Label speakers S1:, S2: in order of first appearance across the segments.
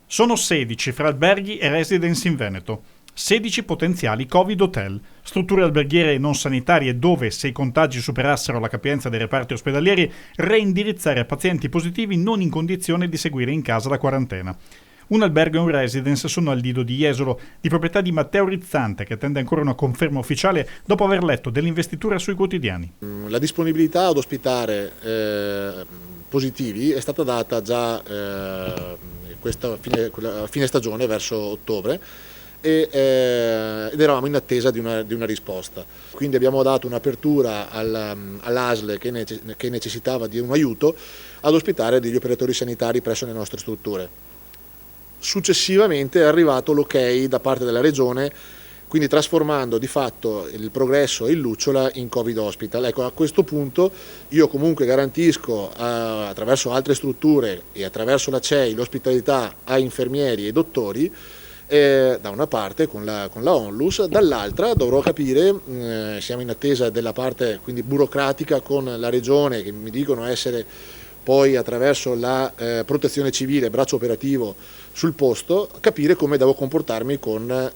S1: Sono 16 fra alberghi e residence in Veneto. 16 potenziali Covid hotel, strutture alberghiere e non sanitarie dove, se i contagi superassero la capienza dei reparti ospedalieri, reindirizzare pazienti positivi non in condizione di seguire in casa la quarantena. Un albergo e un residence sono al Lido di Jesolo, di proprietà di Matteo Rizzante, che attende ancora una conferma ufficiale dopo aver letto dell'investitura sui quotidiani.
S2: La disponibilità ad ospitare positivi è stata data già questa fine stagione, verso ottobre, ed eravamo in attesa di una risposta. Quindi abbiamo dato un'apertura all'ASL che necessitava di un aiuto ad ospitare degli operatori sanitari presso le nostre strutture. Successivamente è arrivato l'ok da parte della Regione, quindi trasformando di fatto il Progresso e il Lucciola in Covid Hospital. Ecco, a questo punto io comunque garantisco attraverso altre strutture e attraverso la CEI l'ospitalità a infermieri e dottori, da una parte con la Onlus, dall'altra dovrò capire, siamo in attesa della parte quindi burocratica con la Regione, che mi dicono essere poi attraverso la protezione civile, braccio operativo sul posto, capire come devo comportarmi con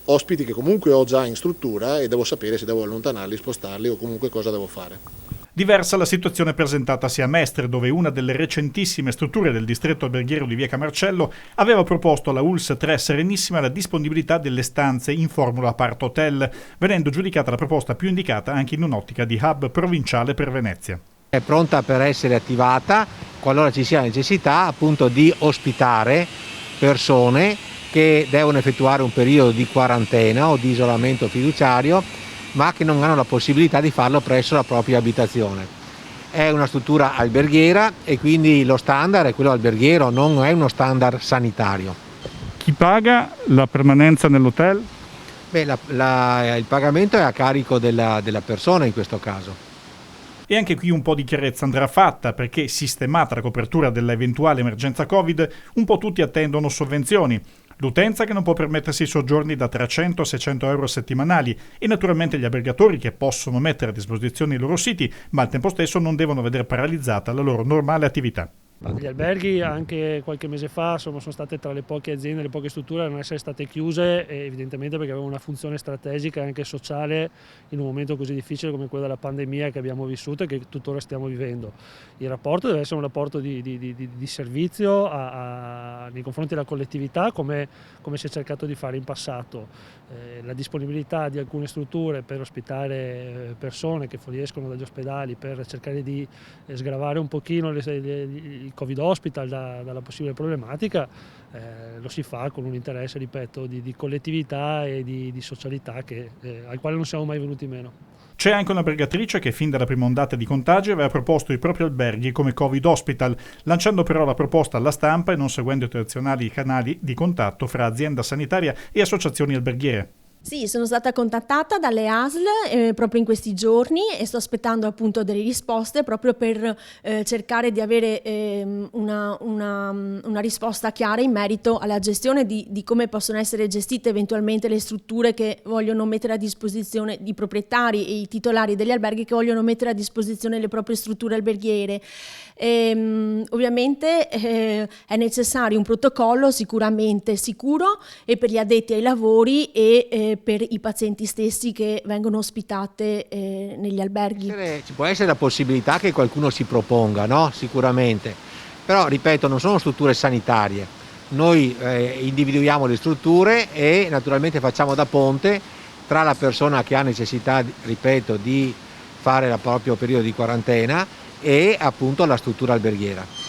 S2: ospiti che comunque ho già in struttura e devo sapere se devo allontanarli, spostarli o comunque cosa devo fare.
S1: Diversa la situazione presentatasi a Mestre, dove una delle recentissime strutture del distretto alberghiero di Via Camarcello aveva proposto alla ULSS 3 Serenissima la disponibilità delle stanze in formula apart hotel, venendo giudicata la proposta più indicata anche in un'ottica di hub provinciale per Venezia.
S3: È pronta per essere attivata qualora ci sia necessità appunto di ospitare persone che devono effettuare un periodo di quarantena o di isolamento fiduciario, ma che non hanno la possibilità di farlo presso la propria abitazione. È una struttura alberghiera e quindi lo standard è quello alberghiero, non è uno standard sanitario.
S1: Chi paga la permanenza nell'hotel?
S3: Il pagamento è a carico della persona in questo caso.
S1: E anche qui un po' di chiarezza andrà fatta, perché sistemata la copertura dell'eventuale emergenza Covid, un po' tutti attendono sovvenzioni. L'utenza che non può permettersi soggiorni da 300 a 600 euro settimanali e naturalmente gli albergatori che possono mettere a disposizione i loro siti, ma al tempo stesso non devono vedere paralizzata la loro normale attività.
S4: Gli alberghi anche qualche mese fa sono state tra le poche aziende, le poche strutture a non essere state chiuse, evidentemente perché avevano una funzione strategica e anche sociale in un momento così difficile come quello della pandemia che abbiamo vissuto e che tuttora stiamo vivendo. Il rapporto deve essere un rapporto di servizio nei confronti della collettività come si è cercato di fare in passato. La disponibilità di alcune strutture per ospitare persone che fuoriescono dagli ospedali per cercare di sgravare un pochino il Covid Hospital dalla possibile problematica, lo si fa con un interesse, ripeto, di collettività e di socialità al quale non siamo mai venuti meno.
S1: C'è anche un'albergatrice che fin dalla prima ondata di contagi aveva proposto i propri alberghi come Covid Hospital, lanciando però la proposta alla stampa e non seguendo i tradizionali canali di contatto fra azienda sanitaria e associazioni alberghiere.
S5: Sì, sono stata contattata dalle ASL proprio in questi giorni e sto aspettando appunto delle risposte proprio per cercare di avere una risposta chiara in merito alla gestione di come possono essere gestite eventualmente le strutture che vogliono mettere a disposizione di proprietari e i titolari degli alberghi che vogliono mettere a disposizione le proprie strutture alberghiere. Ovviamente è necessario un protocollo sicuramente sicuro e per gli addetti ai lavori e per i pazienti stessi che vengono ospitate negli alberghi.
S3: Ci può essere la possibilità che qualcuno si proponga, no? Sicuramente, però ripeto, non sono strutture sanitarie. Noi individuiamo le strutture e naturalmente facciamo da ponte tra la persona che ha necessità, ripeto, di fare il proprio periodo di quarantena e appunto la struttura alberghiera.